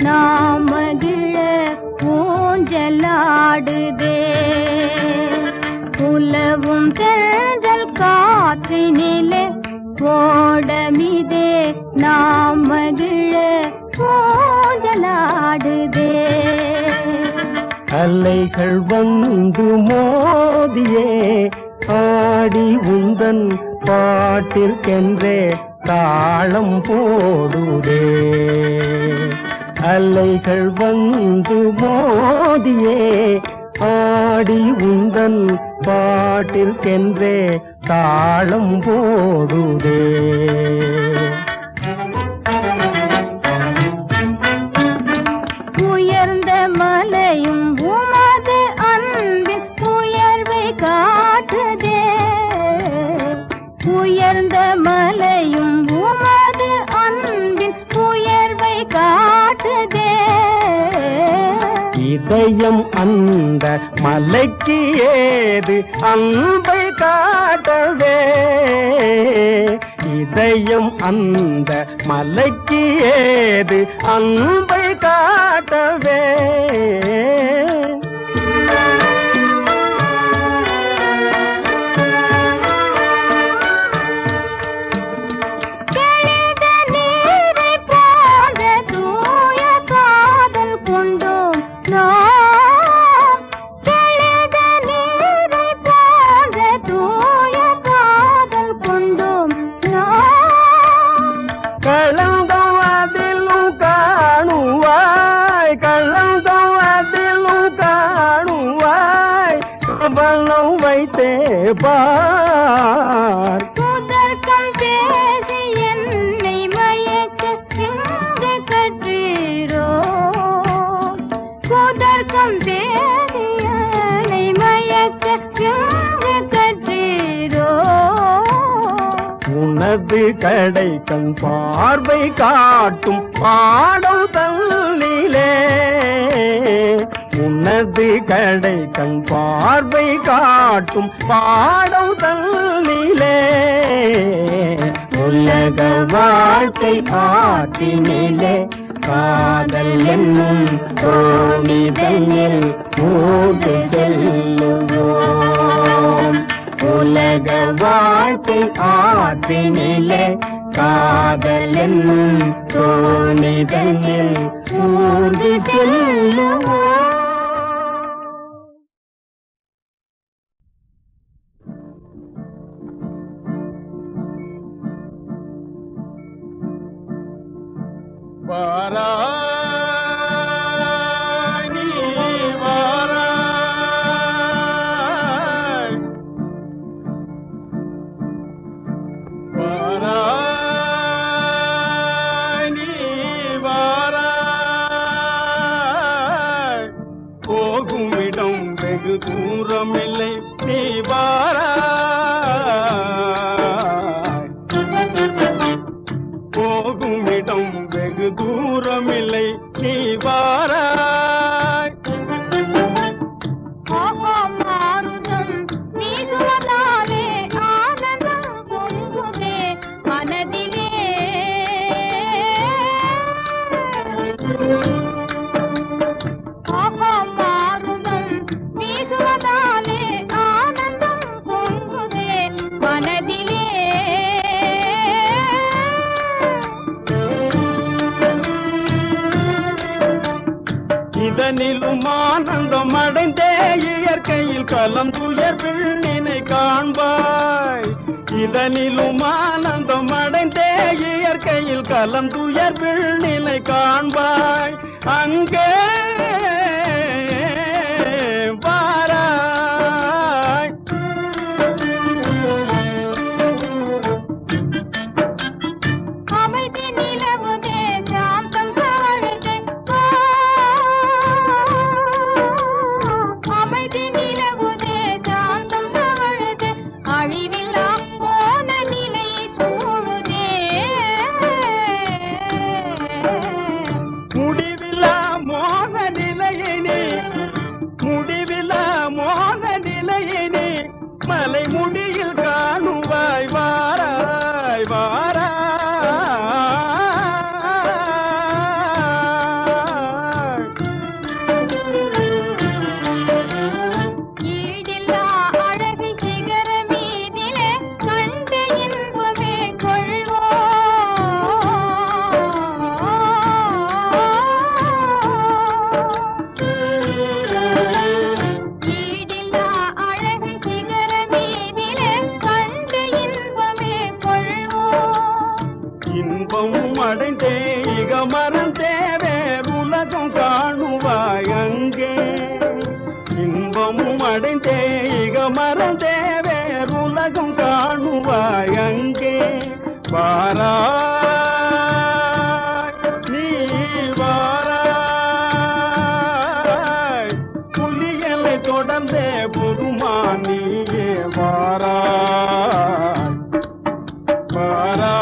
நாம் மகிழ ஊஞ்சலாடுதே. உலவும் தென்றல் காற்றினிலே ஓடமிதே நாம் மகிழ ஊஞ்சலாடுதே. அலைகள் வந்து மோதியே ஆடி உந்தன் பாட்டிற்கென்றே தாளம் போடுதே. அலைகள் வந்து மோதியே ஆடி உந்தன் பாட்டிற்கென்றே தாளம் போடுதே. உயர்ந்த மலையும் உமது அன்பின் உயர்வை காட்டுதே. உயர்ந்த மலையும் உமது அன்பின் உயர்வை காட்டுதே. இதயம் அந்த மலைக்கு ஏது அன்பை காட்டவே. இதயம் அந்த மலைக்கு ஏது அன்பை காட்டவே. பார் புதர்க்கம் பேசி என்னை மயக்க எங்கு கற்றீரோ. புதர்க்கம் பேசி என்னை மயக்க எங்கு கற்றீரோ. உனது கடை கண் பார்வை காட்டும் பாடம் தன்னிலே. உனது கடை கண் பார்வை காட்டும் பாடம் தன்னிலே. உலக வாழ்க்கை ஆற்றினிலே காதல் என்னும் தோணிதனில் மூடு செல்லுவோம். உலக வாழ்க்கை ஆற்றினிலே காதல் என்னும் தோணிதனில் மூடு செல்லுவோம். வாராய் நீ வாராய். வாராய் நீ வாராய். போகும் இடம் வெகு தூரம் இல்லை நீ வாராய். போகும் இடம் வெகு தூரமில்லை நீ வாராய். மாருதம் வீசுவதாலே ஆனந்தம் பொங்குதே மனதிலே. மாருதம் வீசுவதாலே ஆனந்தம் பொங்குதே மனதிலே. இதனிலும் ஆனந்தம் அடைந்தே இயற்கையில் கலம் துயர் விண்ணினை காண்பாய். இதனிலும் ஆனந்தம் அடைந்தே இயற்கையில் கலம் துயர் விண்ணினை காண்பாய். அங்கே வாராய். அமைதி நிலவுதே சாந்தம் தாழுதே. அமைதி நிலவுதே சாந்தம் தாழுதே. அழிவில்லா போன நிலை சூழுதே. முடிவில்லா இன்பமும் அடைந்தே இக மறந்தே வேறுலகம் காணுவாய் அங்கே இன்பமும் அடைந்தே இக மறந்தே வேறுலகம் காணுவாய் அங்கே வாராய் நீ வாராய் புலிகளை தொடர்ந்தே புதுமானியே வாராய் வாராய்